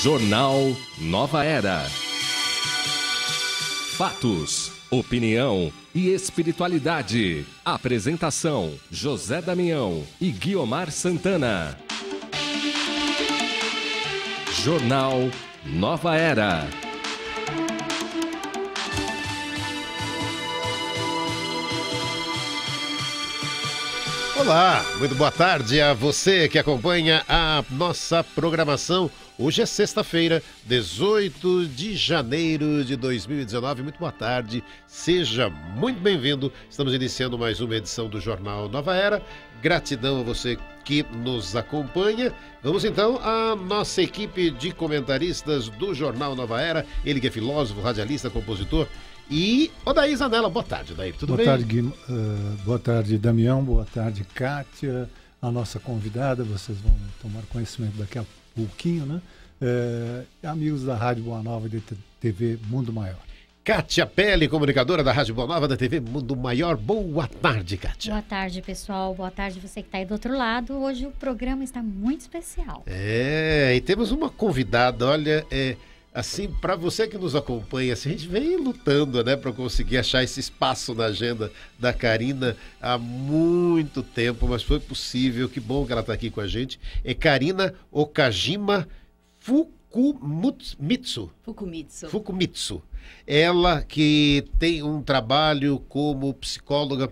Jornal Nova Era. Fatos, opinião e espiritualidade. Apresentação: José Damião e Guiomar Santana. Jornal Nova Era. Olá, muito boa tarde a você que acompanha a nossa programação. Hoje é sexta-feira, 18 de janeiro de 2019. Muito boa tarde, seja muito bem-vindo. Estamos iniciando mais uma edição do Jornal Nova Era. Gratidão a você que nos acompanha. Vamos então à nossa equipe de comentaristas do Jornal Nova Era. Ele que é filósofo, radialista, compositor. E Odair Zanella, boa tarde, Odair, tudo bem? Boa tarde, Gui, boa tarde, Damião, boa tarde, Kátia, a nossa convidada, vocês vão tomar conhecimento daqui a pouquinho, né? Amigos da Rádio Boa Nova e da TV Mundo Maior. Kátia Pelle, comunicadora da Rádio Boa Nova da TV Mundo Maior. Boa tarde, Kátia. Boa tarde, pessoal. Boa tarde você que está aí do outro lado. Hoje o programa está muito especial. E temos uma convidada, olha, assim, para você que nos acompanha, assim, a gente vem lutando, né, para conseguir achar esse espaço na agenda da Karina há muito tempo, mas foi possível. Que bom que ela está aqui com a gente. É Karina Okajima Fukumitsu. Ela que tem um trabalho como psicóloga,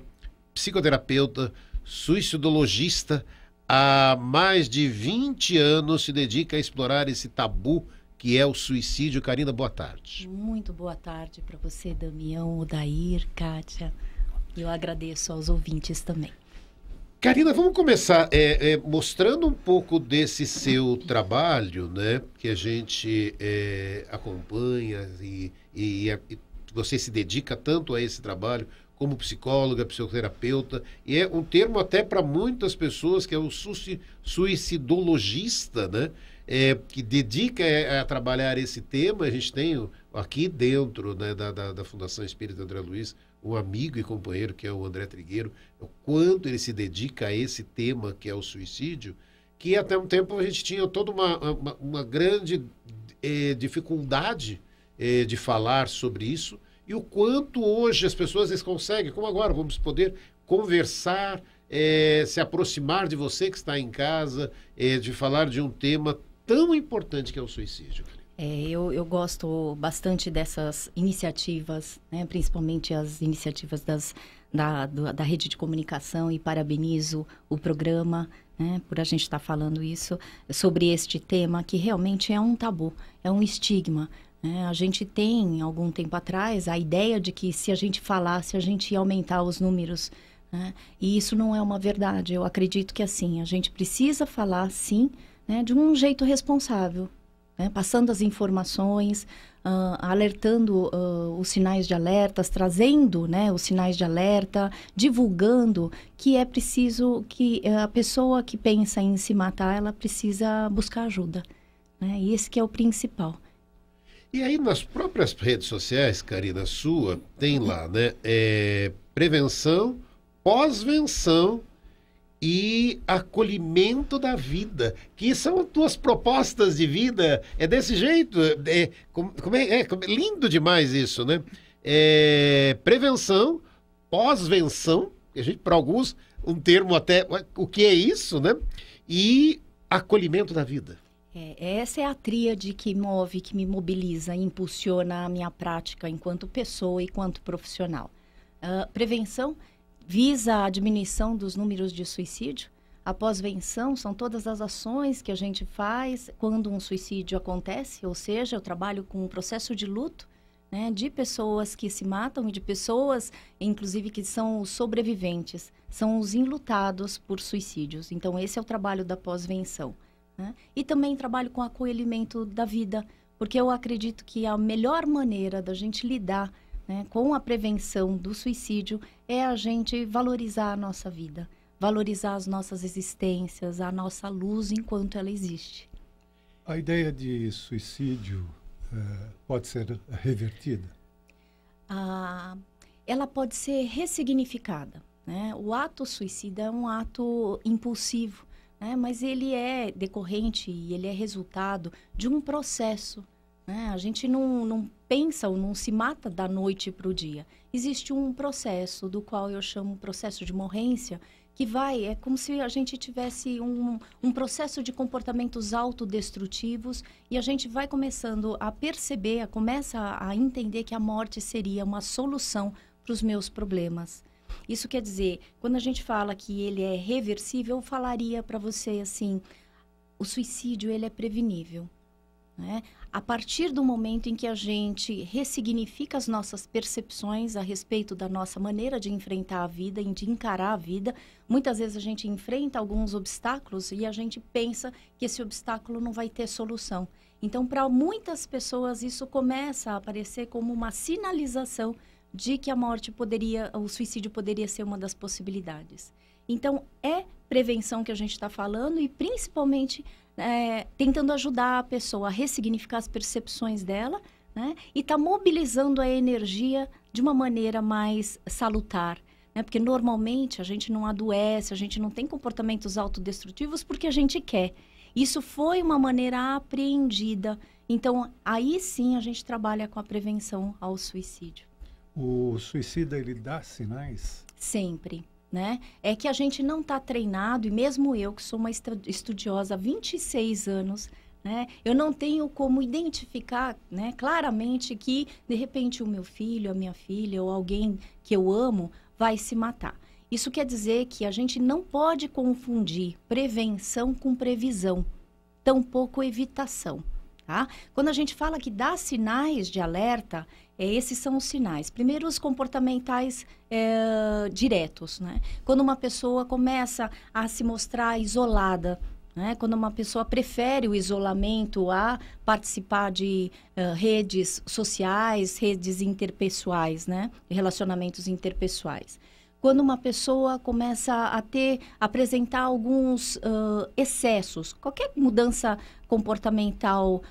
psicoterapeuta, suicidologista, há mais de 20 anos se dedica a explorar esse tabu que é o suicídio. Karina, boa tarde. Muito boa tarde para você, Damião, Odair, Kátia. Eu agradeço aos ouvintes também. Karina, vamos começar mostrando um pouco desse seu trabalho, né? Que a gente acompanha e você se dedica tanto a esse trabalho como psicóloga, psicoterapeuta, e é um termo até para muitas pessoas que é o suicidologista, né? Que dedica a trabalhar esse tema. A gente tem aqui dentro, né, da Fundação Espírita André Luiz um amigo e companheiro que é o André Trigueiro, o quanto ele se dedica a esse tema que é o suicídio, que até um tempo a gente tinha toda uma grande dificuldade de falar sobre isso, e o quanto hoje as pessoas eles conseguem, como agora, vamos poder conversar, se aproximar de você que está em casa, de falar de um tema tão importante que é o suicídio. Eu gosto bastante dessas iniciativas, né, principalmente as iniciativas da rede de comunicação, e parabenizo o programa, né, por a gente estar falando isso, sobre este tema que realmente é um tabu, é um estigma. A gente tem, algum tempo atrás, a ideia de que se a gente falasse, a gente ia aumentar os números, né? E isso não é uma verdade. Eu acredito que assim, a gente precisa falar, sim, né, de um jeito responsável, né? Passando as informações, alertando os sinais de alertas, trazendo, né, os sinais de alerta, divulgando que é preciso que a pessoa que pensa em se matar, ela precisa buscar ajuda, né? E esse que é o principal. E aí nas próprias redes sociais, Karina, sua, tem lá, né, prevenção, pós-venção e acolhimento da vida, que são tuas propostas de vida. É desse jeito? Lindo demais isso, né? Prevenção, pós-venção, a gente, para alguns, um termo até, o que é isso, né? E acolhimento da vida. Essa é a tríade que move, que me mobiliza e impulsiona a minha prática enquanto pessoa e enquanto profissional. Prevenção visa a diminuição dos números de suicídio. A pós-venção são todas as ações que a gente faz quando um suicídio acontece, ou seja, eu trabalho com um processo de luto, né, de pessoas que se matam e de pessoas, inclusive, que são os sobreviventes, são os enlutados por suicídios. Então, esse é o trabalho da pós-venção, né? E também trabalho com acolhimento da vida, porque eu acredito que a melhor maneira da gente lidar, né, com a prevenção do suicídio é a gente valorizar a nossa vida, valorizar as nossas existências, a nossa luz enquanto ela existe. A ideia de suicídio pode ser revertida? Ela pode ser ressignificada, né? O ato suicida é um ato impulsivo, né? Mas ele é decorrente e ele é resultado de um processo, né? A gente não pensa ou não se mata da noite para o dia. Existe um processo, do qual eu chamo processo de morrência, que é como se a gente tivesse um processo de comportamentos autodestrutivos e a gente vai começando a perceber, começa a entender que a morte seria uma solução para os meus problemas. Isso quer dizer, quando a gente fala que ele é reversível, eu falaria para você assim, o suicídio ele é prevenível, né? A partir do momento em que a gente ressignifica as nossas percepções a respeito da nossa maneira de enfrentar a vida e de encarar a vida, muitas vezes a gente enfrenta alguns obstáculos e a gente pensa que esse obstáculo não vai ter solução. Então, para muitas pessoas, isso começa a aparecer como uma sinalização de que o suicídio poderia ser uma das possibilidades. Então, é prevenção que a gente está falando e, principalmente, tentando ajudar a pessoa a ressignificar as percepções dela, né? E está mobilizando a energia de uma maneira mais salutar, né? Porque, normalmente, a gente não adoece, a gente não tem comportamentos autodestrutivos porque a gente quer. Isso foi uma maneira apreendida. Então, aí sim a gente trabalha com a prevenção ao suicídio. O suicida, ele dá sinais? Sempre, né? É que a gente não está treinado, e mesmo eu, que sou uma estudiosa há 26 anos, né? Eu não tenho como identificar, né, claramente que, de repente, o meu filho, a minha filha ou alguém que eu amo vai se matar. Isso quer dizer que a gente não pode confundir prevenção com previsão, tampouco evitação. Tá? Quando a gente fala que dá sinais de alerta, esses são os sinais. Primeiro, os comportamentais diretos, né? Quando uma pessoa começa a se mostrar isolada, né? Quando uma pessoa prefere o isolamento a participar de redes sociais, redes interpessoais, né? Relacionamentos interpessoais. Quando uma pessoa começa a apresentar alguns excessos, qualquer mudança comportamental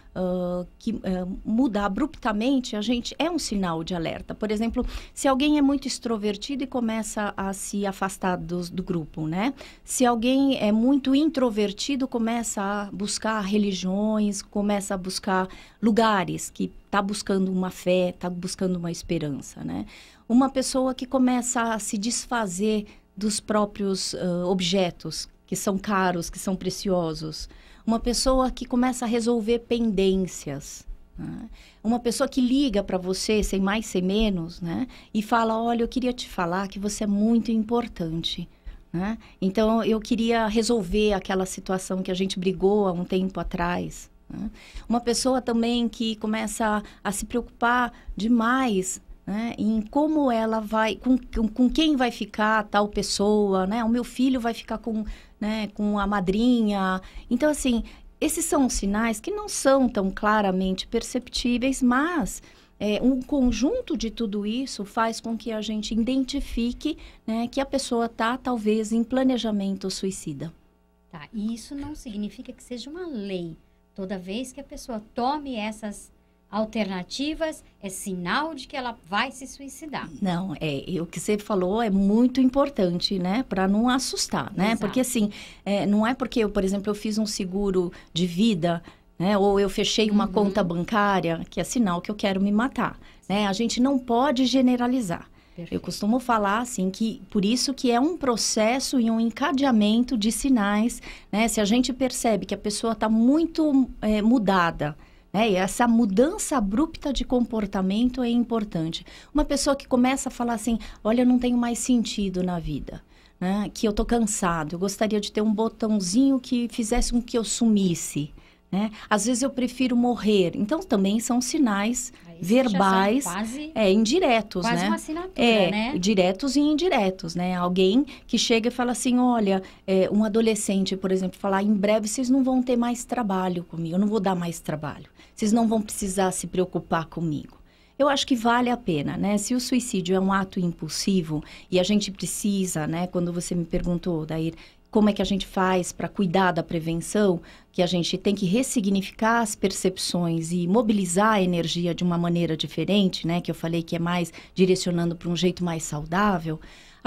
que muda abruptamente, é um sinal de alerta. Por exemplo, se alguém é muito extrovertido e começa a se afastar do grupo, né? Se alguém é muito introvertido, começa a buscar religiões, começa a buscar lugares que está buscando uma fé, está buscando uma esperança, né? Uma pessoa que começa a se desfazer dos próprios objetos, que são caros, que são preciosos. Uma pessoa que começa a resolver pendências. Né? Uma pessoa que liga para você, sem mais, sem menos, né? E fala, olha, eu queria te falar que você é muito importante. Né? Então, eu queria resolver aquela situação que a gente brigou há um tempo atrás. Né? Uma pessoa também que começa a se preocupar demais, né, em como ela vai, com quem vai ficar tal pessoa, né? O meu filho vai ficar com a madrinha. Então, assim, esses são sinais que não são tão claramente perceptíveis, mas um conjunto de tudo isso faz com que a gente identifique, né, que a pessoa está, talvez, em planejamento suicida. Tá, e isso não significa que seja uma lei. Toda vez que a pessoa tome essas alternativas, é sinal de que ela vai se suicidar. Não, o que você falou é muito importante, né? Para não assustar, né? Exato. Porque assim, não é porque eu, por exemplo, eu fiz um seguro de vida, né? Ou eu fechei uma conta bancária, que é sinal que eu quero me matar, né? A gente não pode generalizar. Perfeito. Eu costumo falar, assim, que por isso que é um processo e um encadeamento de sinais, né? Se a gente percebe que a pessoa está muito mudada, e essa mudança abrupta de comportamento é importante. Uma pessoa que começa a falar assim, olha, eu não tenho mais sentido na vida, né? Que eu tô cansado, eu gostaria de ter um botãozinho que fizesse com que eu sumisse, né? Às vezes eu prefiro morrer. Então, também são sinais verbais, quase, indiretos, quase né? Uma assinatura, né? Diretos e indiretos, né? Alguém que chega e fala assim, olha, um adolescente, por exemplo, falar, em breve vocês não vão ter mais trabalho comigo, eu não vou dar mais trabalho. Vocês não vão precisar se preocupar comigo. Eu acho que vale a pena, né? Se o suicídio é um ato impulsivo e a gente precisa, né? Quando você me perguntou, Dair, como é que a gente faz para cuidar da prevenção, que a gente tem que ressignificar as percepções e mobilizar a energia de uma maneira diferente, né? Que eu falei que é mais direcionando para um jeito mais saudável.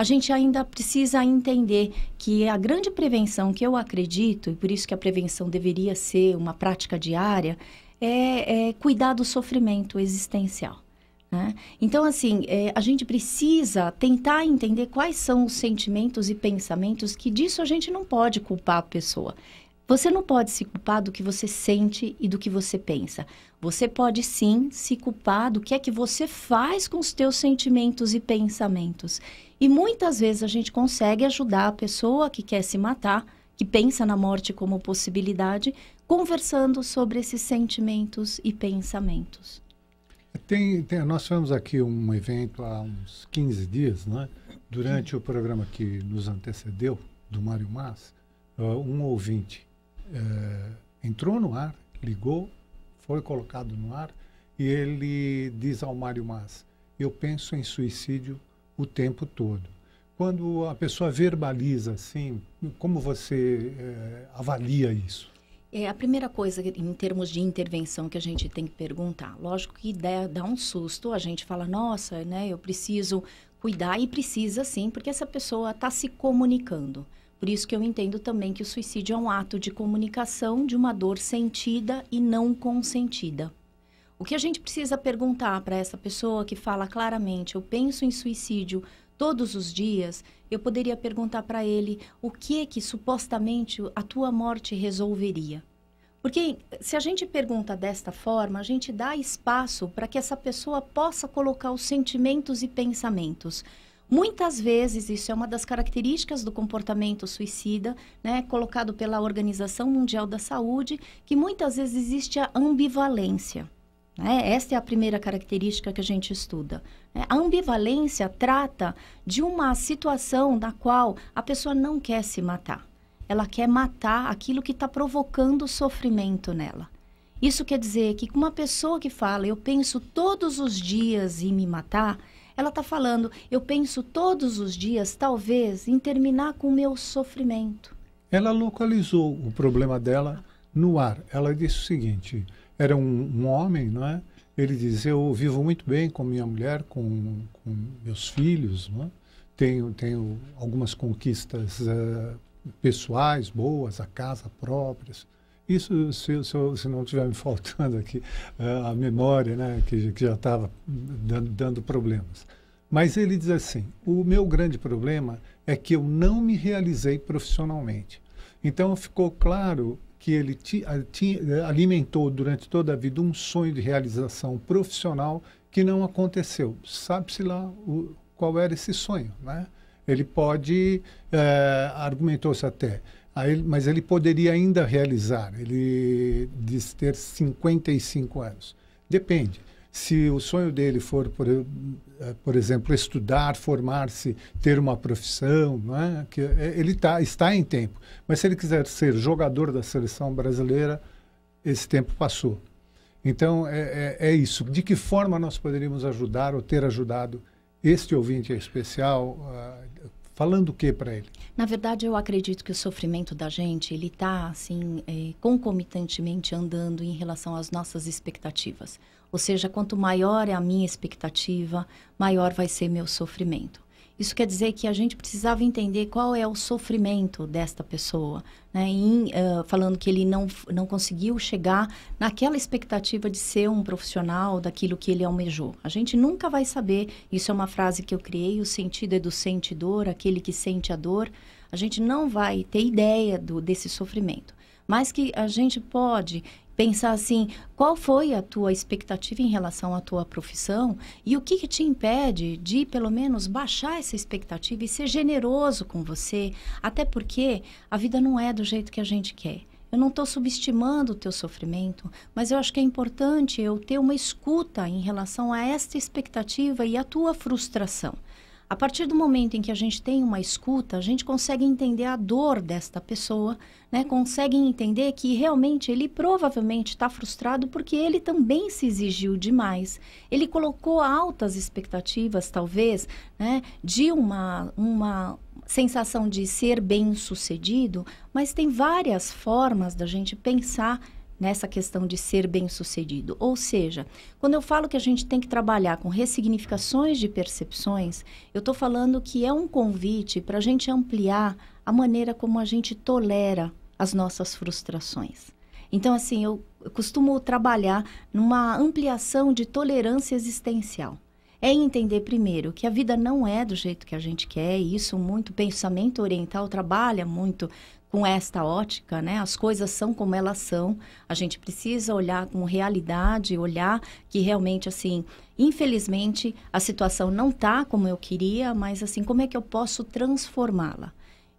a gente ainda precisa entender que a grande prevenção que eu acredito, e por isso que a prevenção deveria ser uma prática diária, é cuidar do sofrimento existencial. Né? Então, assim, a gente precisa tentar entender quais são os sentimentos e pensamentos, que disso a gente não pode culpar a pessoa. Você não pode se culpar do que você sente e do que você pensa. Você pode, sim, se culpar do que é que você faz com os teus sentimentos e pensamentos. E muitas vezes a gente consegue ajudar a pessoa que quer se matar, que pensa na morte como possibilidade, conversando sobre esses sentimentos e pensamentos. Nós tivemos aqui um evento há uns 15 dias, né? Durante o programa que nos antecedeu, do Mário Mas, um ouvinte entrou no ar, ligou, foi colocado no ar, e ele diz ao Mário Mas: eu penso em suicídio o tempo todo. Quando a pessoa verbaliza assim, como você avalia isso? A primeira coisa, em termos de intervenção, que a gente tem que perguntar, lógico que dá um susto, a gente fala, nossa, né, eu preciso cuidar, e precisa sim, porque essa pessoa está se comunicando. Por isso que eu entendo também que o suicídio é um ato de comunicação de uma dor sentida e não consentida. O que a gente precisa perguntar para essa pessoa que fala claramente, eu penso em suicídio todos os dias, eu poderia perguntar para ele o que supostamente a tua morte resolveria. Porque se a gente pergunta desta forma, a gente dá espaço para que essa pessoa possa colocar os sentimentos e pensamentos. Muitas vezes, isso é uma das características do comportamento suicida, né, colocado pela Organização Mundial da Saúde, que muitas vezes existe a ambivalência. Esta é a primeira característica que a gente estuda. A ambivalência trata de uma situação na qual a pessoa não quer se matar. Ela quer matar aquilo que está provocando sofrimento nela. Isso quer dizer que uma pessoa que fala, eu penso todos os dias em me matar, ela está falando, eu penso todos os dias, talvez, em terminar com o meu sofrimento. Ela localizou o problema dela no ar. Ela disse o seguinte: era um homem, não é? Ele diz, eu vivo muito bem com minha mulher, com meus filhos, não é? Tenho algumas conquistas pessoais boas, a casa própria. Isso, se não estiver me faltando aqui a memória, né, que já estava dando problemas. Mas ele diz assim, o meu grande problema é que eu não me realizei profissionalmente. Então ficou claro que ele alimentou durante toda a vida um sonho de realização profissional que não aconteceu. Sabe-se lá qual era esse sonho, né? Ele pode, argumentou-se até, mas ele poderia ainda realizar. Ele diz ter 55 anos. Depende. Se o sonho dele for, por exemplo, estudar, formar-se, ter uma profissão, não é? Que ele está em tempo. Mas se ele quiser ser jogador da seleção brasileira, esse tempo passou. Então, é isso. De que forma nós poderíamos ajudar ou ter ajudado este ouvinte especial, falando o que para ele? Na verdade, eu acredito que o sofrimento da gente, ele está, assim, concomitantemente andando em relação às nossas expectativas. Ou seja, quanto maior é a minha expectativa, maior vai ser meu sofrimento. Isso quer dizer que a gente precisava entender qual é o sofrimento desta pessoa, né? Falando que ele não conseguiu chegar naquela expectativa de ser um profissional daquilo que ele almejou. A gente nunca vai saber, isso é uma frase que eu criei, o sentido é do sentidor, aquele que sente a dor. A gente não vai ter ideia desse sofrimento, mas que a gente pode pensar assim, qual foi a tua expectativa em relação à tua profissão e o que te impede de, pelo menos, baixar essa expectativa e ser generoso com você, até porque a vida não é do jeito que a gente quer. Eu não estou subestimando o teu sofrimento, mas eu acho que é importante eu ter uma escuta em relação a esta expectativa e a tua frustração. A partir do momento em que a gente tem uma escuta, a gente consegue entender a dor desta pessoa, né? Consegue entender que realmente ele provavelmente está frustrado porque ele também se exigiu demais. Ele colocou altas expectativas, talvez, né? De uma sensação de ser bem-sucedido, mas tem várias formas da gente pensar nessa questão de ser bem-sucedido. Ou seja, quando eu falo que a gente tem que trabalhar com ressignificações de percepções, eu estou falando que é um convite para a gente ampliar a maneira como a gente tolera as nossas frustrações. Então, assim, eu costumo trabalhar numa ampliação de tolerância existencial. É entender primeiro que a vida não é do jeito que a gente quer, e isso muito, pensamento oriental trabalha muito com esta ótica, né? As coisas são como elas são, a gente precisa olhar com realidade, olhar que realmente, assim, infelizmente, a situação não está como eu queria, mas, assim, como é que eu posso transformá-la?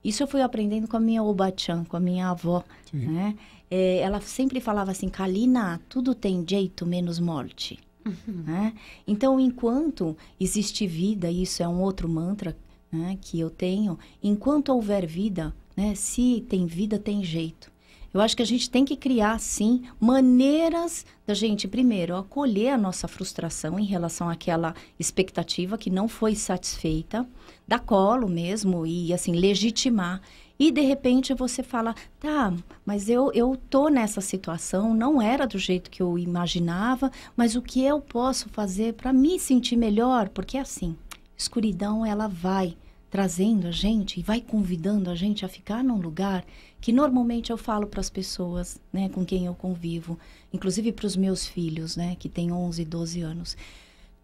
Isso eu fui aprendendo com a minha Obachan, com a minha avó, né? Ela sempre falava assim, Kalina, tudo tem jeito menos morte. Né? Então, enquanto existe vida, isso é um outro mantra, né, que eu tenho, enquanto houver vida, né, se tem vida, tem jeito. Eu acho que a gente tem que criar, sim, maneiras da gente, primeiro, acolher a nossa frustração em relação àquela expectativa que não foi satisfeita, dar colo mesmo e, assim, legitimar. E, de repente, você fala, tá, mas eu tô nessa situação, não era do jeito que eu imaginava, mas o que eu posso fazer para me sentir melhor? Porque, assim, escuridão, ela vai trazendo a gente e vai convidando a gente a ficar num lugar que normalmente eu falo para as pessoas, né, com quem eu convivo, inclusive para os meus filhos, né, que têm 11, 12 anos.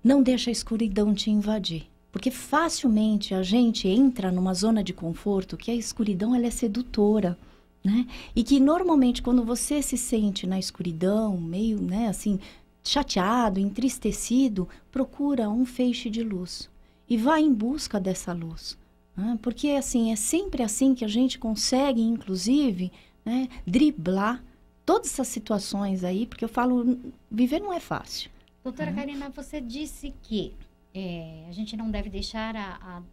Não deixa a escuridão te invadir. Porque facilmente a gente entra numa zona de conforto que a escuridão ela é sedutora, né? E que normalmente quando você se sente na escuridão, meio, né, assim, chateado, entristecido, procura um feixe de luz e vai em busca dessa luz, né? Porque assim, é sempre assim que a gente consegue, inclusive, né, driblar todas essas situações aí, porque eu falo, viver não é fácil. Doutora Karina, você disse que a gente não deve deixar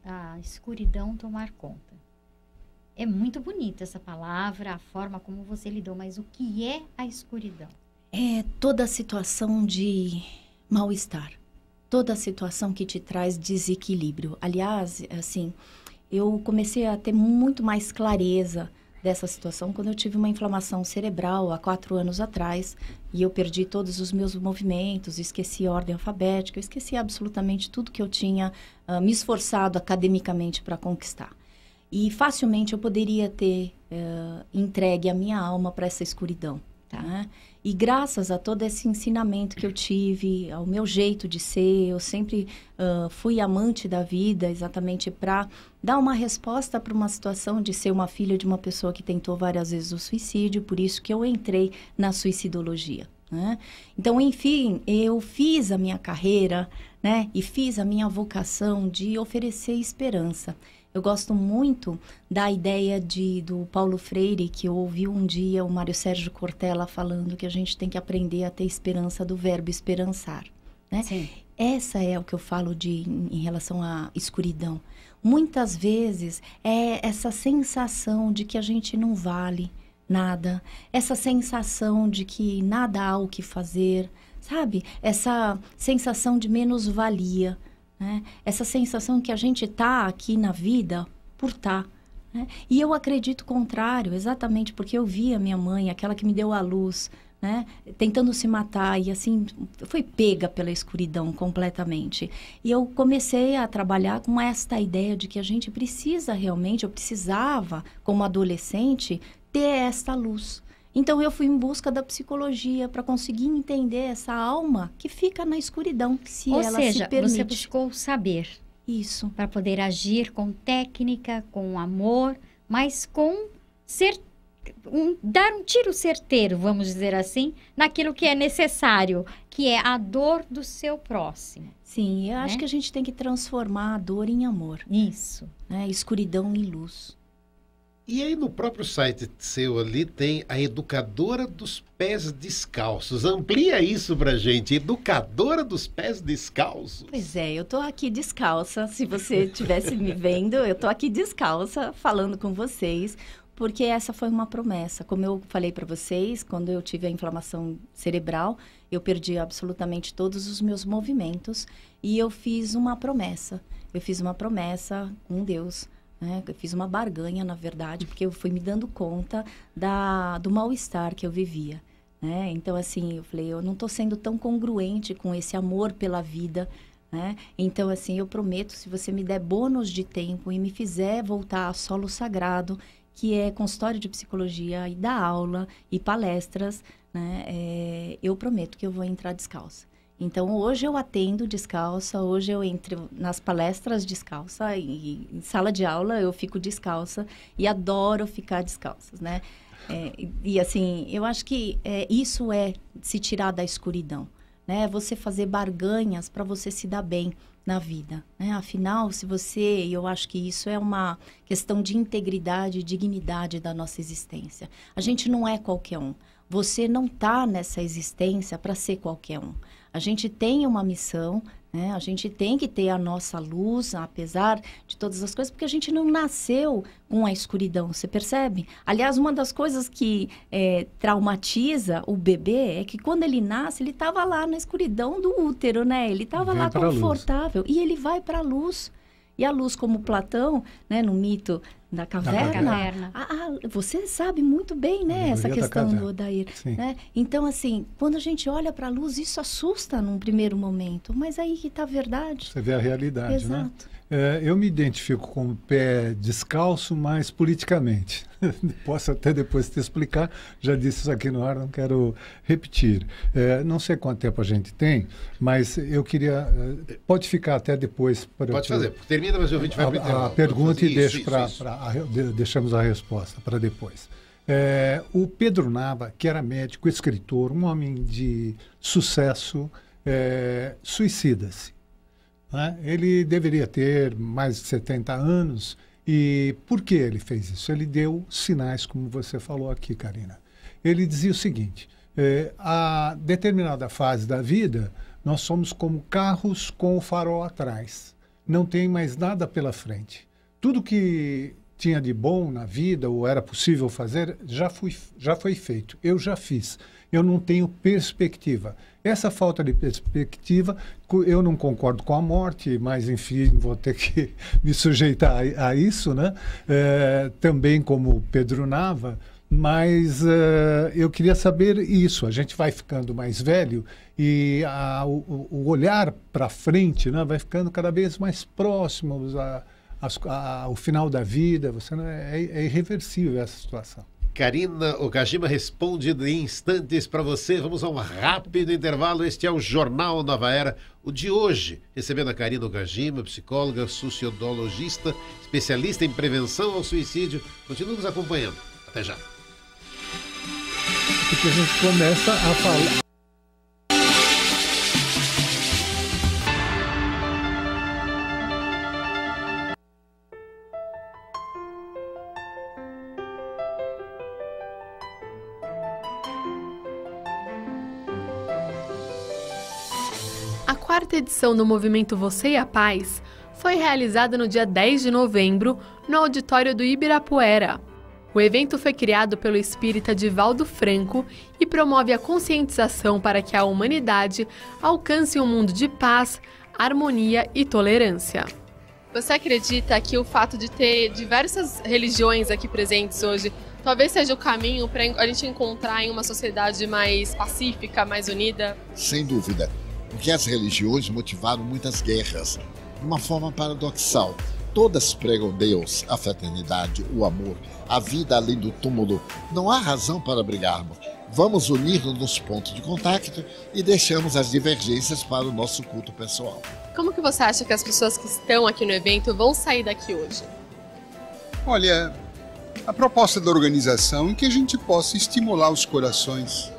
a escuridão tomar conta. É muito bonita essa palavra, a forma como você lidou, mas o que é a escuridão? É toda situação de mal-estar, toda situação que te traz desequilíbrio. Aliás, assim, eu comecei a ter muito mais clareza dessa situação quando eu tive uma inflamação cerebral há 4 anos atrás e eu perdi todos os meus movimentos, esqueci a ordem alfabética, eu esqueci absolutamente tudo que eu tinha me esforçado academicamente para conquistar. E facilmente eu poderia ter entregue a minha alma para essa escuridão. Tá? E graças a todo esse ensinamento que eu tive, ao meu jeito de ser, eu sempre fui amante da vida, exatamente para dar uma resposta para uma situação de ser uma filha de uma pessoa que tentou várias vezes o suicídio, por isso que eu entrei na suicidologia. Né? Então, enfim, eu fiz a minha carreira, né, e fiz a minha vocação de oferecer esperança. Eu gosto muito da ideia do Paulo Freire, que eu ouvi um dia o Mário Sérgio Cortella falando que a gente tem que aprender a ter esperança do verbo esperançar. Né? Sim. Essa é o que eu falo em relação à escuridão. Muitas vezes é essa sensação de que a gente não vale nada, essa sensação de que nada há o que fazer, sabe? Essa sensação de menos-valia. Né? Essa sensação que a gente está aqui na vida por estar. Né? E eu acredito o contrário, exatamente porque eu vi a minha mãe, aquela que me deu a luz, né, tentando se matar e assim, foi pega pela escuridão completamente. E eu comecei a trabalhar com esta ideia de que a gente precisa realmente, eu precisava, como adolescente, ter esta luz. Então, eu fui em busca da psicologia para conseguir entender essa alma que fica na escuridão, se Ou ela seja, se permite. você buscou saber. Isso. Para poder agir com técnica, com amor, mas com dar um tiro certeiro, vamos dizer assim, naquilo que é necessário, que é a dor do seu próximo. Sim, eu acho que a gente tem que transformar a dor em amor. Isso. Né? Escuridão em luz. E aí no próprio site seu ali tem a educadora dos pés descalços. Amplia isso pra gente, educadora dos pés descalços. Pois é, eu tô aqui descalça, se você estivesse me vendo, eu tô aqui descalça falando com vocês, porque essa foi uma promessa. Como eu falei para vocês, quando eu tive a inflamação cerebral, eu perdi absolutamente todos os meus movimentos e eu fiz uma promessa. Eu fiz uma promessa com Deus. Eu fiz uma barganha, na verdade, porque eu fui me dando conta do mal-estar que eu vivia. né? Então, assim, eu falei, eu não estou sendo tão congruente com esse amor pela vida, né? Então, assim, eu prometo, se você me der bônus de tempo e me fizer voltar a solo sagrado, que é consultório de psicologia e dar aula e palestras, né? Eu prometo que eu vou entrar descalça. Então, hoje eu atendo descalça, hoje eu entro nas palestras descalça e em sala de aula eu fico descalça e adoro ficar descalça, né? E assim, eu acho que isso é se tirar da escuridão, né? Você fazer barganhas para você se dar bem na vida, né? Afinal, eu acho que isso é uma questão de integridade e dignidade da nossa existência. A gente não é qualquer um. Você não está nessa existência para ser qualquer um. A gente tem uma missão, né? A gente tem que ter a nossa luz, apesar de todas as coisas, porque a gente não nasceu com a escuridão, você percebe? Aliás, uma das coisas que traumatiza o bebê é que quando ele nasce, ele estava lá na escuridão do útero, né? Ele estava lá confortável e ele vai para a luz. E a luz, como Platão, né, no mito da caverna. Você sabe muito bem, né, essa questão do Odair. Né? Então, assim, quando a gente olha para a luz, isso assusta num primeiro momento. Mas aí que está a verdade. Você vê a realidade, exato, né? Eu me identifico com o pé descalço, mas politicamente. Posso até depois te explicar. Já disse isso aqui no ar, não quero repetir. Não sei quanto tempo a gente tem, mas eu queria... pode ficar até depois. Pode fazer. Termina, mas o ouvinte vai a pergunta e deixamos a resposta para depois. O Pedro Nava, que era médico, escritor, um homem de sucesso, suicida-se. Né? Ele deveria ter mais de 70 anos. E por que ele fez isso? Ele deu sinais, como você falou aqui, Karina. Ele dizia o seguinte, a determinada fase da vida, nós somos como carros com o farol atrás. Não tem mais nada pela frente. Tudo que tinha de bom na vida, ou era possível fazer, já foi feito. Eu já fiz. Eu não tenho perspectiva. Essa falta de perspectiva, eu não concordo com a morte, mas, enfim, vou ter que me sujeitar a isso, né? Também como Pedro Nava, mas eu queria saber isso. A gente vai ficando mais velho e o olhar para frente, né, vai ficando cada vez mais próximo ao final da vida. É irreversível essa situação. Karina Okajima responde em instantes para você. Vamos a um rápido intervalo. Este é o Jornal Nova Era, o de hoje, recebendo a Karina Okajima, psicóloga, sociologista, especialista em prevenção ao suicídio. Continue nos acompanhando. Até já. Porque a gente começa a falar... A quarta edição do movimento Você e a Paz foi realizada no dia 10 de novembro, no auditório do Ibirapuera. O evento foi criado pelo espírita Divaldo Franco e promove a conscientização para que a humanidade alcance um mundo de paz, harmonia e tolerância. Você acredita que o fato de ter diversas religiões aqui presentes hoje talvez seja o caminho para a gente encontrar em uma sociedade mais pacífica, mais unida? Sem dúvida. Porque as religiões motivaram muitas guerras. De uma forma paradoxal, todas pregam Deus, a fraternidade, o amor, a vida além do túmulo. Não há razão para brigarmos. Vamos unir-nos nos pontos de contato e deixamos as divergências para o nosso culto pessoal. Como que você acha que as pessoas que estão aqui no evento vão sair daqui hoje? Olha, a proposta da organização é que a gente possa estimular os corações,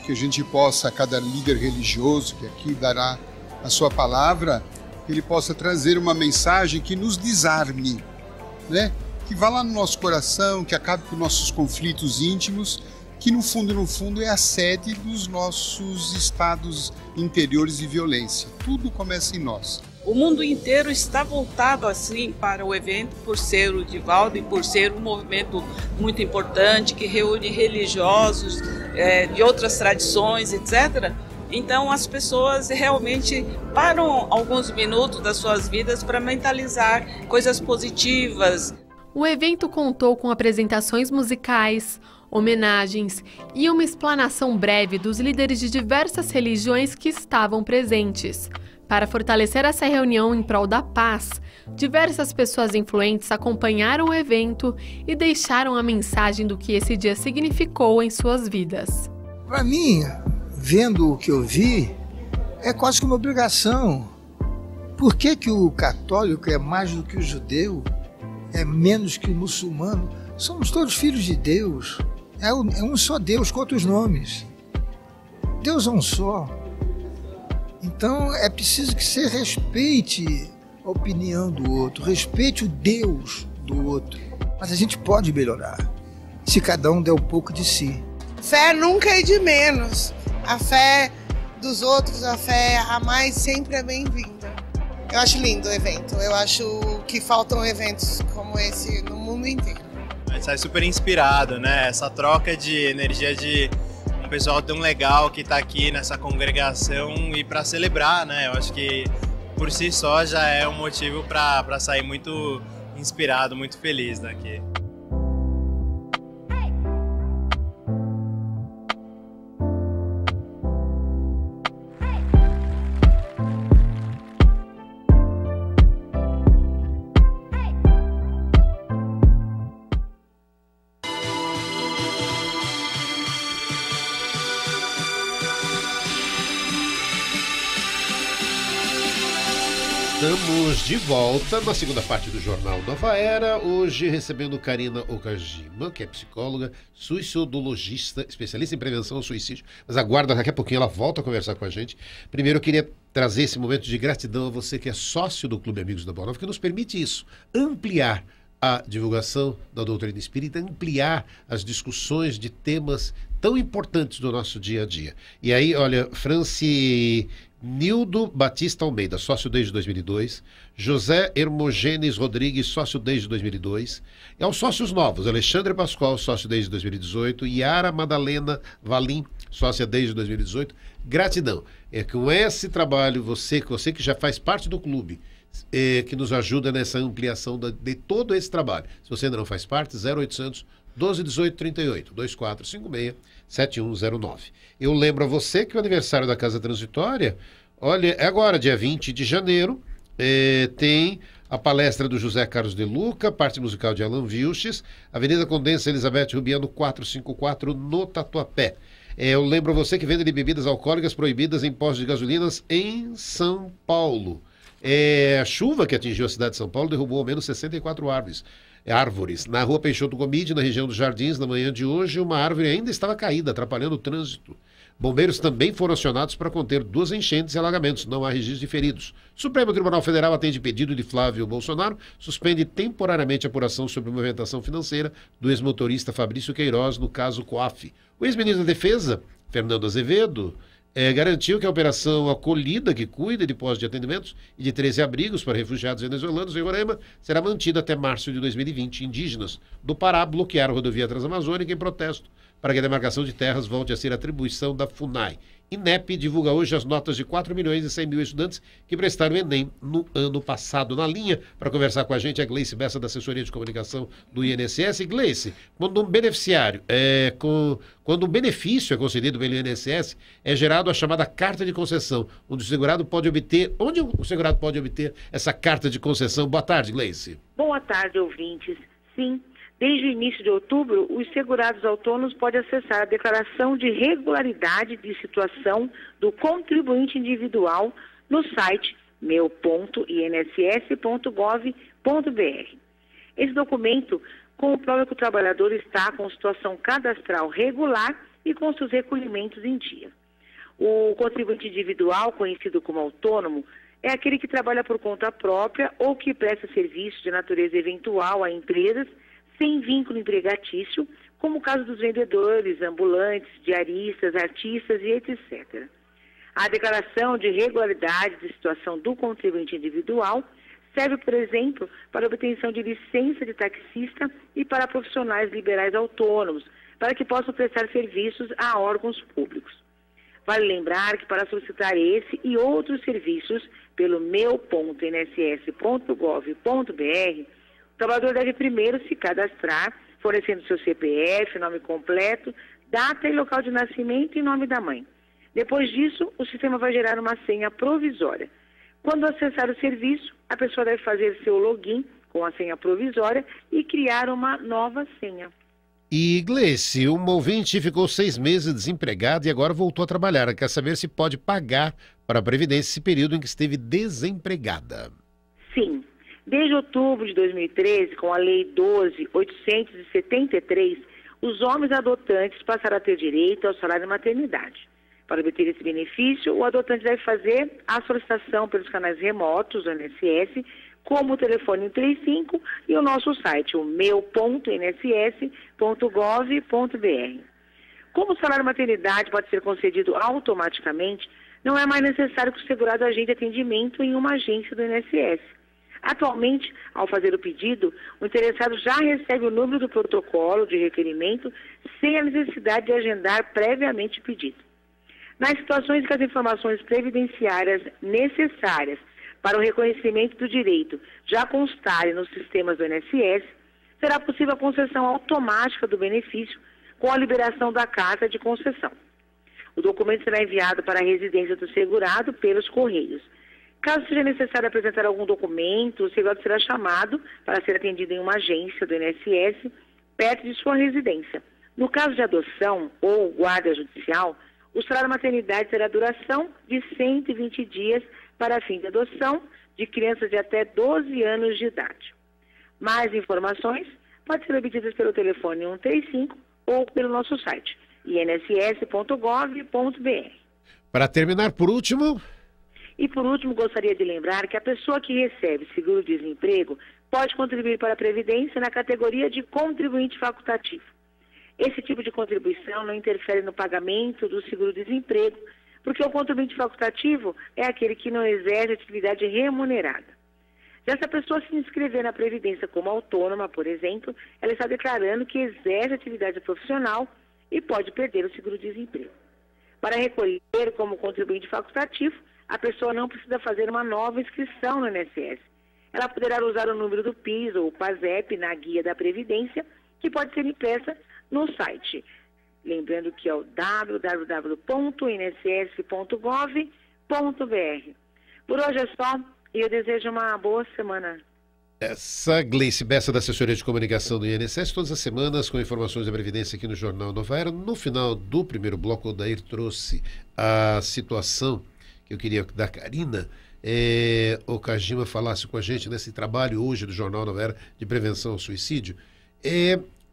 que a gente possa, cada líder religioso que aqui dará a sua palavra, que ele possa trazer uma mensagem que nos desarme, né? Que vá lá no nosso coração, que acabe com nossos conflitos íntimos, que no fundo é a sede dos nossos estados interiores de violência. Tudo começa em nós. O mundo inteiro está voltado assim para o evento, por ser o Divaldo e por ser um movimento muito importante que reúne religiosos de outras tradições, etc. Então as pessoas realmente param alguns minutos das suas vidas para mentalizar coisas positivas. O evento contou com apresentações musicais, homenagens e uma explanação breve dos líderes de diversas religiões que estavam presentes. Para fortalecer essa reunião em prol da paz, diversas pessoas influentes acompanharam o evento e deixaram a mensagem do que esse dia significou em suas vidas. Para mim, vendo o que eu vi, é quase que uma obrigação. Por que que o católico é mais do que o judeu? É menos que o muçulmano? Somos todos filhos de Deus. É um só Deus com outros nomes. Deus é um só. Então é preciso que você respeite a opinião do outro, respeite o Deus do outro. Mas a gente pode melhorar, se cada um der um pouco de si. Fé nunca é de menos. A fé dos outros, a fé a mais sempre é bem-vinda. Eu acho lindo o evento. Eu acho que faltam eventos como esse no mundo inteiro. A gente sai super inspirado, né? Essa troca de energia de um pessoal tão legal que está aqui nessa congregação e para celebrar, né? Eu acho que por si só já é um motivo para sair muito inspirado, muito feliz daqui. Estamos de volta na segunda parte do Jornal Nova Era, hoje recebendo Karina Okajima, que é psicóloga, suicidologista, especialista em prevenção ao suicídio. Mas aguarda, daqui a pouquinho ela volta a conversar com a gente. Primeiro eu queria trazer esse momento de gratidão a você que é sócio do Clube Amigos da Boa Nova, que nos permite isso, ampliar a divulgação da doutrina espírita, ampliar as discussões de temas tão importantes do nosso dia a dia. E aí, olha, Nildo Batista Almeida, sócio desde 2002, José Hermogênes Rodrigues, sócio desde 2002, e aos sócios novos, Alexandre Pascoal, sócio desde 2018, Yara Madalena Valim, sócia desde 2018, gratidão. É com esse trabalho, você que já faz parte do clube, que nos ajuda nessa ampliação de todo esse trabalho. Se você ainda não faz parte, 0800 12 18 38 2456 7109. Eu lembro a você que o aniversário da Casa Transitória, olha, é agora, dia 20 de janeiro, tem a palestra do José Carlos de Luca, parte musical de Alan Vilches, Avenida Condessa Elizabeth Rubiano 454, no Tatuapé. Eu lembro a você que vende bebidas alcoólicas proibidas em postos de gasolinas em São Paulo. A chuva que atingiu a cidade de São Paulo derrubou ao menos 64 árvores. Na rua Peixoto Gomide, na região dos Jardins, na manhã de hoje, uma árvore ainda estava caída, atrapalhando o trânsito. Bombeiros também foram acionados para conter 2 enchentes e alagamentos. Não há registro de feridos. Supremo Tribunal Federal atende pedido de Flávio Bolsonaro, suspende temporariamente a apuração sobre movimentação financeira do ex-motorista Fabrício Queiroz no caso COAF. O ex-ministro da Defesa, Fernando Azevedo, garantiu que a operação Acolhida, que cuida de postos de atendimentos e de 13 abrigos para refugiados venezuelanos em Roraima, será mantida até março de 2020. Indígenas do Pará bloquearam a rodovia Transamazônica em protesto para que a demarcação de terras volte a ser atribuição da FUNAI. INEP divulga hoje as notas de 4 milhões e 100 mil estudantes que prestaram o Enem no ano passado. Na linha, para conversar com a gente, a Gleice Bessa, da Assessoria de Comunicação do INSS. Gleice, quando um beneficiário, quando um benefício é concedido pelo INSS, é gerado a chamada carta de concessão, onde o segurado pode obter, essa carta de concessão. Boa tarde, Gleice. Boa tarde, ouvintes. Sim, desde o início de outubro, os segurados autônomos podem acessar a declaração de regularidade de situação do contribuinte individual no site meu.inss.gov.br. Esse documento comprova que o trabalhador está com situação cadastral regular e com seus recolhimentos em dia. O contribuinte individual, conhecido como autônomo, é aquele que trabalha por conta própria ou que presta serviço de natureza eventual a empresas sem vínculo empregatício, como o caso dos vendedores, ambulantes, diaristas, artistas e etc. A declaração de regularidade de situação do contribuinte individual serve, por exemplo, para a obtenção de licença de taxista e para profissionais liberais autônomos, para que possam prestar serviços a órgãos públicos. Vale lembrar que para solicitar esse e outros serviços pelo meu.inss.gov.br, o trabalhador deve primeiro se cadastrar, fornecendo seu CPF, nome completo, data e local de nascimento e nome da mãe. Depois disso, o sistema vai gerar uma senha provisória. Quando acessar o serviço, a pessoa deve fazer seu login com a senha provisória e criar uma nova senha. E, Gleice, uma ouvinte ficou 6 meses desempregada e agora voltou a trabalhar. Ela quer saber se pode pagar para a Previdência esse período em que esteve desempregada. Sim. Desde outubro de 2013, com a Lei 12.873, os homens adotantes passaram a ter direito ao salário de maternidade. Para obter esse benefício, o adotante deve fazer a solicitação pelos canais remotos do INSS, como o telefone 135 e o nosso site, o meu.inss.gov.br. Como o salário maternidade pode ser concedido automaticamente, não é mais necessário que o segurado agende atendimento em uma agência do INSS. Atualmente, ao fazer o pedido, o interessado já recebe o número do protocolo de requerimento sem a necessidade de agendar previamente o pedido. Nas situações em que as informações previdenciárias necessárias para o reconhecimento do direito já constarem nos sistemas do INSS, será possível a concessão automática do benefício com a liberação da carta de concessão. O documento será enviado para a residência do segurado pelos Correios. Caso seja necessário apresentar algum documento, o segurado será chamado para ser atendido em uma agência do INSS perto de sua residência. No caso de adoção ou guarda judicial, o salário maternidade terá duração de 120 dias para fim de adoção de crianças de até 12 anos de idade. Mais informações podem ser obtidas pelo telefone 135 ou pelo nosso site, inss.gov.br. Para terminar, por último... E por último, gostaria de lembrar que a pessoa que recebe seguro-desemprego pode contribuir para a Previdência na categoria de contribuinte facultativo. Esse tipo de contribuição não interfere no pagamento do seguro-desemprego, porque o contribuinte facultativo é aquele que não exerce atividade remunerada. Se essa pessoa se inscrever na Previdência como autônoma, por exemplo, ela está declarando que exerce atividade profissional e pode perder o seguro-desemprego. Para recolher como contribuinte facultativo, a pessoa não precisa fazer uma nova inscrição no INSS. Ela poderá usar o número do PIS ou PASEP na guia da Previdência, que pode ser impressa no site. Lembrando que é o www.inss.gov.br. Por hoje é só e eu desejo uma boa semana. Essa Gleice Bessa, da Assessoria de Comunicação do INSS, todas as semanas com informações da Previdência aqui no Jornal Nova Era. No final do primeiro bloco, o Odair trouxe a situação que eu queria da Karina, o Kajima falasse com a gente nesse trabalho hoje do Jornal Nova Era de prevenção ao suicídio.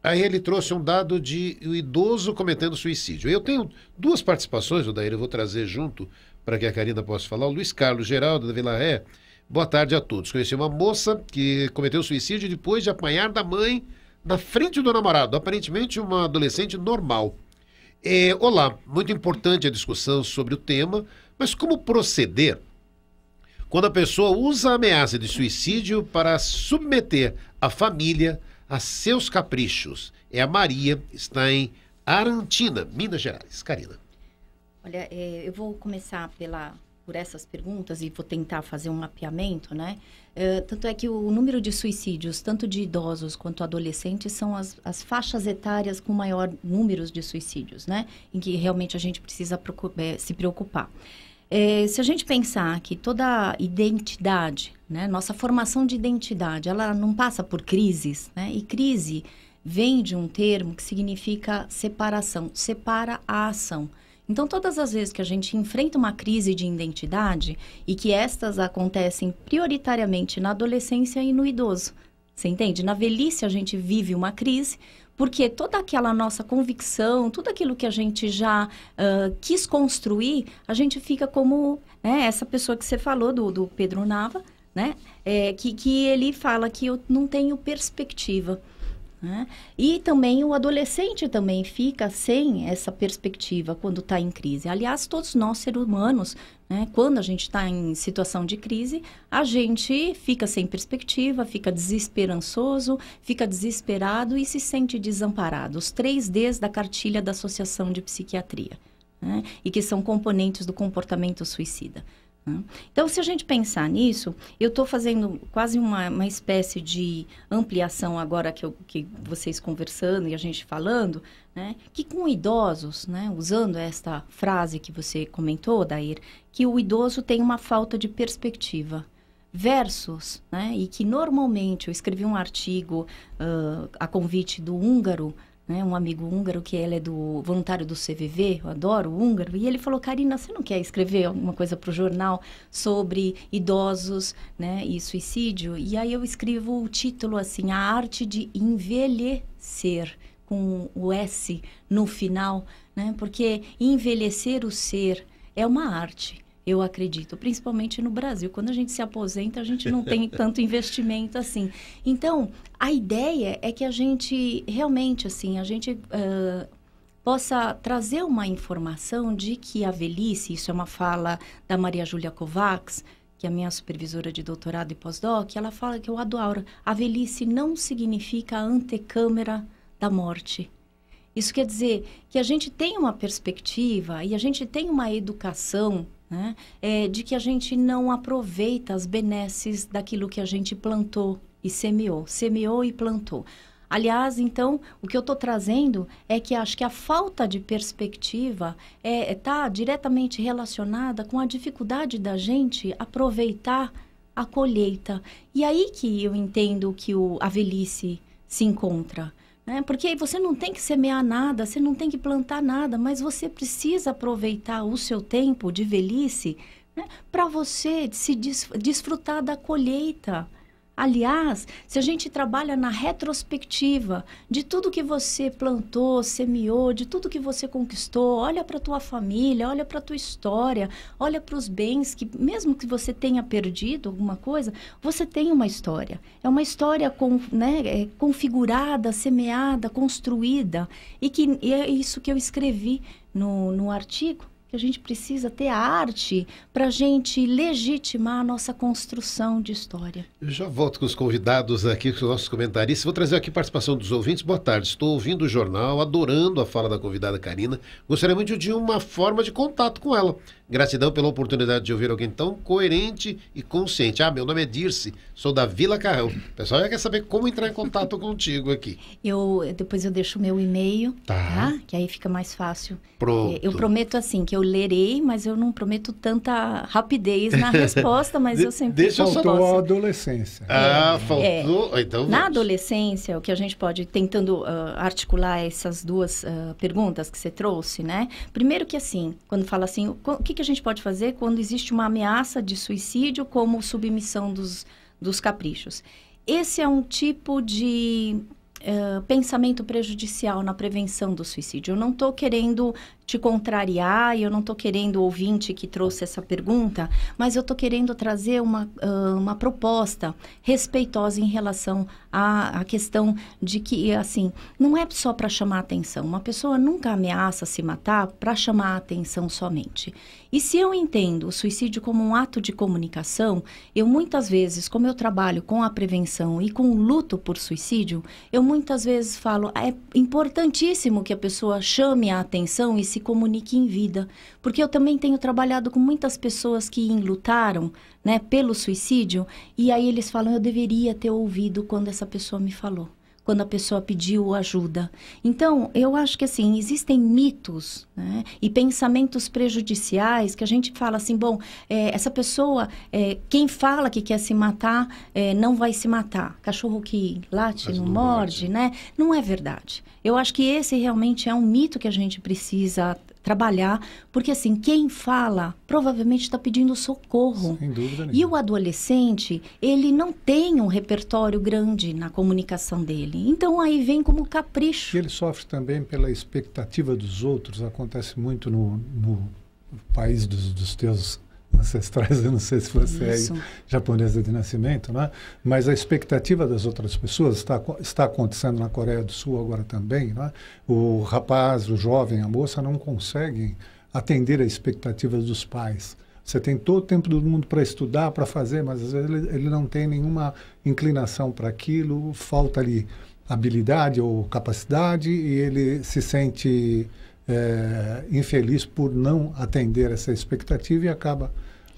Aí ele trouxe um dado de o idoso cometendo suicídio. Eu tenho 2 participações, Odair, eu vou trazer junto para que a Karina possa falar. O Luiz Carlos Geraldo, da Vila Ré. Boa tarde a todos. Conheci uma moça que cometeu suicídio depois de apanhar da mãe na frente do namorado, aparentemente uma adolescente normal. Olá, muito importante a discussão sobre o tema, mas como proceder quando a pessoa usa a ameaça de suicídio para submeter a família a seus caprichos? A Maria, está em Arantina, Minas Gerais. Karina. Olha, eu vou começar por essas perguntas e vou tentar fazer um mapeamento, né? Tanto é que o número de suicídios, tanto de idosos quanto adolescentes, são as faixas etárias com maior número de suicídios, né? Em que realmente a gente precisa se preocupar. Se a gente pensar que toda identidade, né, nossa formação de identidade, ela não passa por crises, né? E crise vem de um termo que significa separação, separa a ação. Então, todas as vezes que a gente enfrenta uma crise de identidade e que estas acontecem prioritariamente na adolescência e no idoso, você entende? Na velhice a gente vive uma crise, porque toda aquela nossa convicção, tudo aquilo que a gente já quis construir, a gente fica como, né, essa pessoa que você falou, do Pedro Nava, né? Que ele fala que eu não tenho perspectiva. Né? E também o adolescente também fica sem essa perspectiva quando está em crise. Aliás, todos nós, seres humanos, né, quando a gente está em situação de crise, a gente fica sem perspectiva, fica desesperançoso, fica desesperado e se sente desamparado. Os 3 Ds da cartilha da Associação de Psiquiatria, né? E que são componentes do comportamento suicida. né? Então, se a gente pensar nisso, eu estou fazendo quase uma espécie de ampliação agora que vocês conversando e a gente falando, né, que com idosos, né, usando esta frase que você comentou, Dair, que o idoso tem uma falta de perspectiva. Versus, né, e que normalmente eu escrevi um artigo a convite do húngaro, né, um amigo húngaro que ele é do voluntário do CVV, eu adoro o húngaro, e ele falou: Karina, você não quer escrever alguma coisa para o jornal sobre idosos, né, e suicídio? E aí eu escrevo o título assim: A Arte de Envelhecer, com o S no final, né, porque envelhecer o ser é uma arte. Eu acredito, principalmente no Brasil. Quando a gente se aposenta, a gente não tem tanto investimento assim. Então, a ideia é que a gente realmente, assim, a gente possa trazer uma informação de que a velhice, isso é uma fala da Maria Júlia Kovacs, que é a minha supervisora de doutorado e pós-doc, ela fala que eu adoro. A velhice não significa a antecâmara da morte. Isso quer dizer que a gente tem uma perspectiva e a gente tem uma educação, né, de que a gente não aproveita as benesses daquilo que a gente plantou e semeou e plantou. Aliás, então, o que eu estou trazendo é que acho que a falta de perspectiva está diretamente relacionada com a dificuldade da gente aproveitar a colheita. E aí que eu entendo que a velhice se encontra. Porque você não tem que semear nada, você não tem que plantar nada, mas você precisa aproveitar o seu tempo de velhice, né, para você se desfrutar da colheita. Aliás, se a gente trabalha na retrospectiva de tudo que você plantou, semeou, de tudo que você conquistou, olha para a tua família, olha para a tua história, olha para os bens que, mesmo que você tenha perdido alguma coisa, você tem uma história. É uma história configurada, semeada, construída. E é isso que eu escrevi no artigo. Que a gente precisa ter a arte para a gente legitimar a nossa construção de história. Eu já volto com os convidados aqui, com os nossos comentaristas. Vou trazer aqui a participação dos ouvintes. Boa tarde, estou ouvindo o jornal, adorando a fala da convidada Karina. Gostaria muito de uma forma de contato com ela. Gratidão pela oportunidade de ouvir alguém tão coerente e consciente. Meu nome é Dirce, sou da Vila Carrão. O pessoal já quer saber como entrar em contato contigo aqui. Depois eu deixo o meu e-mail, tá? Que aí fica mais fácil. Pronto. Eu prometo assim, que eu lerei, mas eu não prometo tanta rapidez na resposta, mas eu sempre faltou a adolescência. Faltou. Então na adolescência, o que a gente pode, tentando articular essas duas perguntas que você trouxe, né? Primeiro que assim, quando fala assim, o que a gente pode fazer quando existe uma ameaça de suicídio como submissão dos caprichos? Esse é um tipo de pensamento prejudicial na prevenção do suicídio. Eu não estou querendo te contrariar e eu não estou querendo o ouvinte que trouxe essa pergunta, mas eu estou querendo trazer uma proposta respeitosa em relação à questão de que, assim, não é só para chamar atenção. Uma pessoa nunca ameaça se matar para chamar a atenção somente. E se eu entendo o suicídio como um ato de comunicação, eu muitas vezes, como eu trabalho com a prevenção e com o luto por suicídio, eu muitas vezes falo, é importantíssimo que a pessoa chame a atenção e se comunique em vida. Porque eu também tenho trabalhado com muitas pessoas que enlutaram, né, pelo suicídio, e aí eles falam, eu deveria ter ouvido quando essa pessoa me falou. Quando a pessoa pediu ajuda. Então, eu acho que, assim, existem mitos, né, e pensamentos prejudiciais que a gente fala assim, essa pessoa, quem fala que quer se matar, não vai se matar. Cachorro que late, não morde, né? Não é verdade. Eu acho que esse realmente é um mito que a gente precisa trabalhar, porque assim, quem fala provavelmente está pedindo socorro. Sem dúvida nenhuma. E o adolescente, ele não tem um repertório grande na comunicação dele. Então, aí vem como capricho. E ele sofre também pela expectativa dos outros. Acontece muito no país dos teus ancestrais, eu não sei se você é japonesa de nascimento, né? Mas a expectativa das outras pessoas está acontecendo na Coreia do Sul agora também, né? O rapaz, o jovem, a moça não conseguem atender a expectativa dos pais. Você tem todo o tempo do mundo para estudar, para fazer, mas às vezes ele não tem nenhuma inclinação para aquilo, falta ali habilidade ou capacidade e ele se sente infeliz por não atender essa expectativa e acaba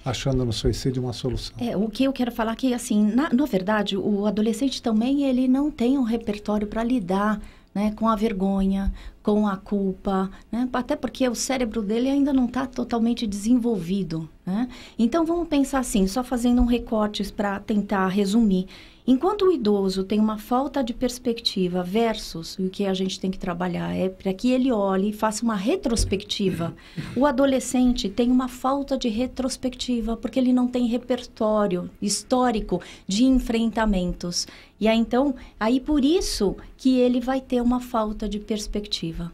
achando no suicídio uma solução. O que eu quero falar que, assim, na verdade, o adolescente também, ele não tem um repertório para lidar, né, com a vergonha, com a culpa, né? Até porque o cérebro dele ainda não está totalmente desenvolvido, né? Então, vamos pensar assim, só fazendo um recorte para tentar resumir. Enquanto o idoso tem uma falta de perspectiva versus o que a gente tem que trabalhar é para que ele olhe e faça uma retrospectiva. O adolescente tem uma falta de retrospectiva porque ele não tem repertório histórico de enfrentamentos. E aí, então, por isso que ele vai ter uma falta de perspectiva.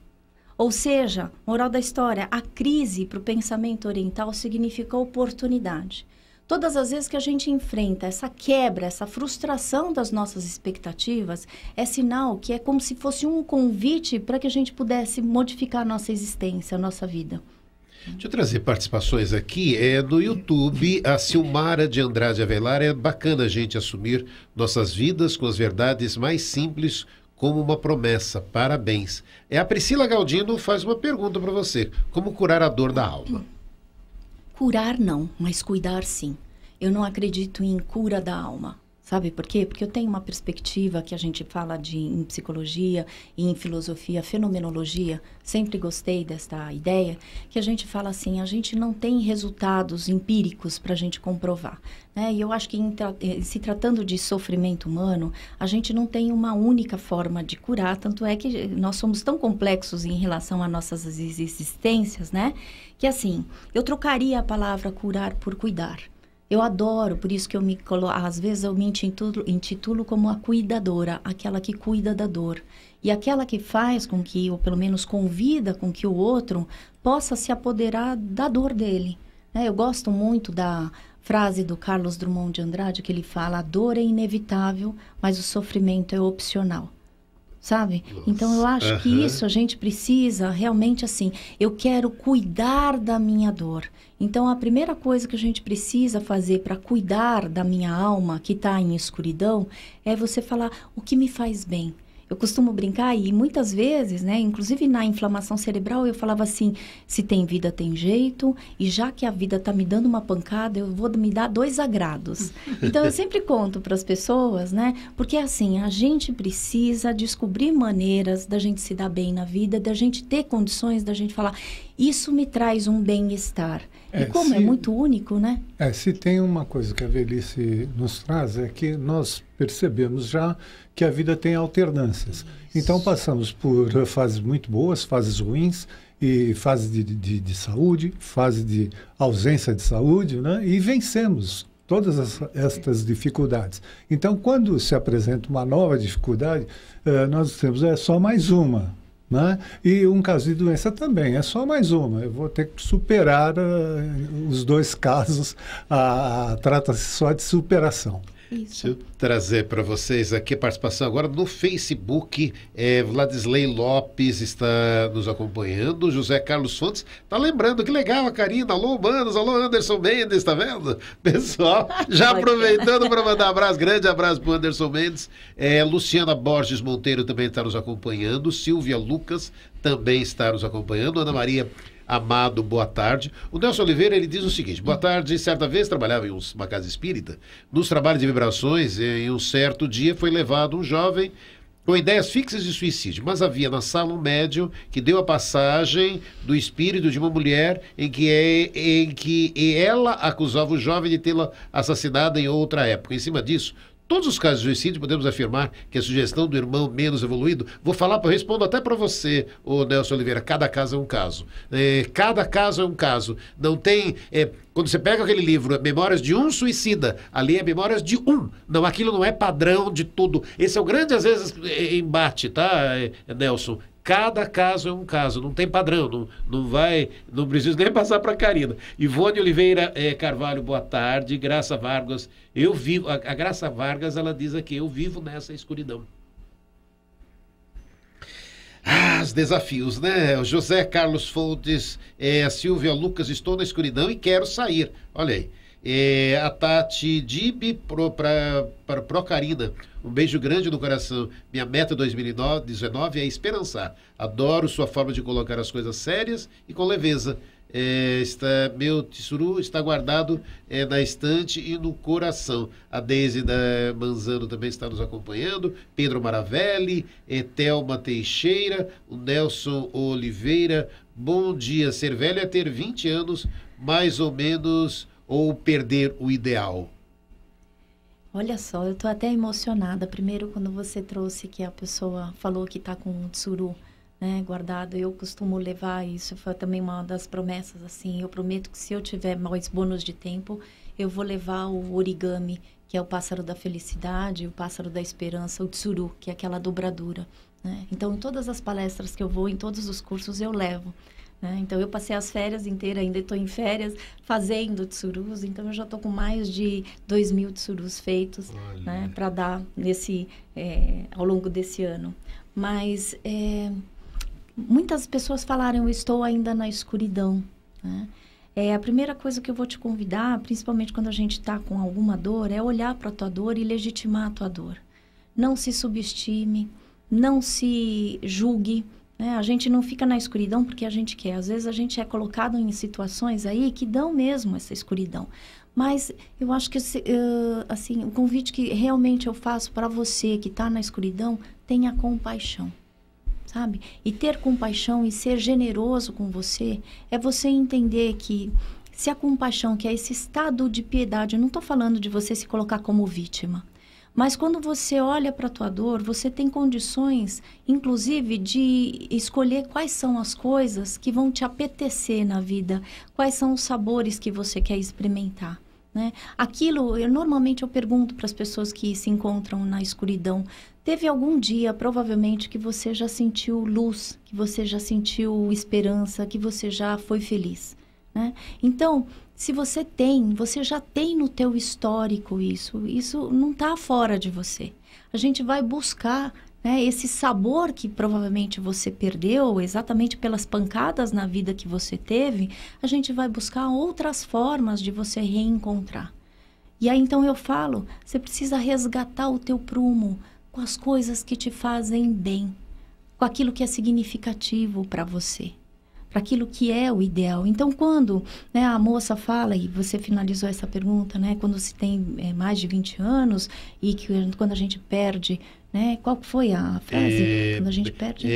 Ou seja, moral da história, a crise para o pensamento oriental significa oportunidade. Todas as vezes que a gente enfrenta essa quebra, essa frustração das nossas expectativas, é sinal que é como se fosse um convite para que a gente pudesse modificar a nossa existência, a nossa vida. Deixa eu trazer participações aqui. No YouTube, a Silmara de Andrade Avelar. É bacana a gente assumir nossas vidas com as verdades mais simples como uma promessa. Parabéns. A Priscila Galdino faz uma pergunta para você. Como curar a dor da alma? Curar não, mas cuidar sim. Eu não acredito em cura da alma. Sabe por quê? Porque eu tenho uma perspectiva que a gente fala em psicologia e em filosofia, fenomenologia. Sempre gostei desta ideia, que a gente fala assim, a gente não tem resultados empíricos para a gente comprovar. Né? E eu acho que se tratando de sofrimento humano, a gente não tem uma única forma de curar, tanto é que nós somos tão complexos em relação às nossas existências, né? Que assim, eu trocaria a palavra curar por cuidar. Eu adoro, por isso que às vezes eu me intitulo como a cuidadora, aquela que cuida da dor. E aquela que faz com que, ou pelo menos convida com que o outro possa se apoderar da dor dele. Eu gosto muito da frase do Carlos Drummond de Andrade, que ele fala, a dor é inevitável, mas o sofrimento é opcional. Sabe? Nossa. Então, eu acho que isso a gente precisa realmente assim, eu quero cuidar da minha dor. Então, a primeira coisa que a gente precisa fazer para cuidar da minha alma, que está em escuridão, é você falar o que me faz bem. Eu costumo brincar e muitas vezes, né, inclusive na inflamação cerebral, eu falava assim, se tem vida, tem jeito, e já que a vida está me dando uma pancada, eu vou me dar 2 agrados. Então, eu sempre conto para as pessoas, né, porque assim, a gente precisa descobrir maneiras da gente se dar bem na vida, da gente ter condições, da gente falar, isso me traz um bem-estar. E como é muito único, né? Se tem uma coisa que a velhice nos traz, é que nós percebemos já que a vida tem alternâncias. Então, passamos por fases muito boas, fases ruins, e fase de saúde, fase de ausência de saúde, né? E vencemos todas estas dificuldades. Então, quando se apresenta uma nova dificuldade, nós temos só mais uma. Né? E um caso de doença também, é só mais uma. Eu vou ter que superar os 2 casos. Trata-se só de superação. Deixa eu trazer para vocês aqui a participação agora no Facebook. Vladisley Lopes está nos acompanhando. José Carlos Fontes está lembrando, que legal a Karina. Alô, manos, alô, Anderson Mendes, tá vendo? Pessoal, já aproveitando para mandar abraço, grande abraço para o Anderson Mendes. Luciana Borges Monteiro também está nos acompanhando. Silvia Lucas também está nos acompanhando. Ana Maria Amado, boa tarde. O Nelson Oliveira, ele diz o seguinte: boa tarde, certa vez trabalhava em uma casa espírita. Nos trabalhos de vibrações, em um certo dia foi levado um jovem com ideias fixas de suicídio, mas havia na sala um médium que deu a passagem do espírito de uma mulher em que ela acusava o jovem de tê-la assassinado em outra época. Em cima disso, todos os casos de suicídio, podemos afirmar que a sugestão do irmão menos evoluído, respondo até para você, o Nelson Oliveira, cada caso é um caso. Cada caso é um caso. Não tem... quando você pega aquele livro, Memórias de um Suicida, ali é Memórias de um. Não, aquilo não é padrão de tudo. Esse é o grande, às vezes, embate, tá, Nelson? Cada caso é um caso, não tem padrão, não preciso nem passar para a Karina. Ivone Oliveira Carvalho, boa tarde. Graça Vargas, eu vivo, a Graça Vargas, ela diz aqui, eu vivo nessa escuridão. Os desafios, né? O José Carlos Fontes, a Silvia Lucas, estou na escuridão e quero sair. Olha aí. A Tati Dib para Procarina, um beijo grande no coração. Minha meta 2019 é esperançar. Adoro sua forma de colocar as coisas sérias e com leveza. Meu tissuru está guardado na estante e no coração. A Deise Manzano também está nos acompanhando. Pedro Maravelli, Thelma Teixeira, o Nelson Oliveira. Bom dia, ser velho é ter 20 anos, mais ou menos, ou perder o ideal? Olha só, eu estou até emocionada. Primeiro, quando você trouxe que a pessoa falou que está com um tsuru, né, guardado, eu costumo levar isso, foi também uma das promessas, assim, eu prometo que se eu tiver mais bônus de tempo, eu vou levar o origami, que é o pássaro da felicidade, o pássaro da esperança, o tsuru, que é aquela dobradura, né? Então, em todas as palestras que eu vou, em todos os cursos, eu levo, né? Então, eu passei as férias inteiras, ainda estou em férias, fazendo tsurus, então eu já estou com mais de 2.000 tsurus feitos, né, para dar ao longo desse ano. Mas muitas pessoas falaram, eu estou ainda na escuridão, né? A primeira coisa que eu vou te convidar, principalmente quando a gente está com alguma dor, é olhar para a tua dor e legitimar a tua dor. Não se subestime, não se julgue, né? A gente não fica na escuridão porque a gente quer. Às vezes a gente é colocado em situações aí que dão mesmo essa escuridão. Mas eu acho que, assim, o convite que realmente eu faço para você que está na escuridão, tenha compaixão. Sabe? E ter compaixão e ser generoso com você é você entender que se a compaixão, que é esse estado de piedade, eu não estou falando de você se colocar como vítima, mas quando você olha para a tua dor, você tem condições, inclusive, de escolher quais são as coisas que vão te apetecer na vida, quais são os sabores que você quer experimentar, né? Normalmente eu pergunto para as pessoas que se encontram na escuridão, teve algum dia, provavelmente, que você já sentiu luz, que você já sentiu esperança, que você já foi feliz, né? Então, se você já tem no teu histórico isso não está fora de você. A gente vai buscar, né, esse sabor que provavelmente você perdeu, exatamente pelas pancadas na vida que você teve, a gente vai buscar outras formas de você reencontrar. E aí, então, eu falo, você precisa resgatar o teu prumo, com as coisas que te fazem bem, com aquilo que é significativo para você, para aquilo que é o ideal. Então, quando, né, a moça fala, e você finalizou essa pergunta, né, quando se tem mais de 20 anos e quando a gente perde, né, qual foi a frase? Quando a gente perde...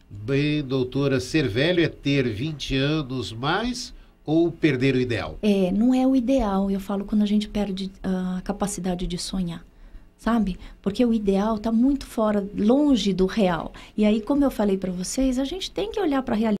Bem, doutora, ser velho é ter 20 anos mais ou perder o ideal? Não é o ideal, eu falo quando a gente perde a capacidade de sonhar. Sabe? Porque o ideal está muito fora, longe do real. E aí, como eu falei para vocês, a gente tem que olhar para a realidade.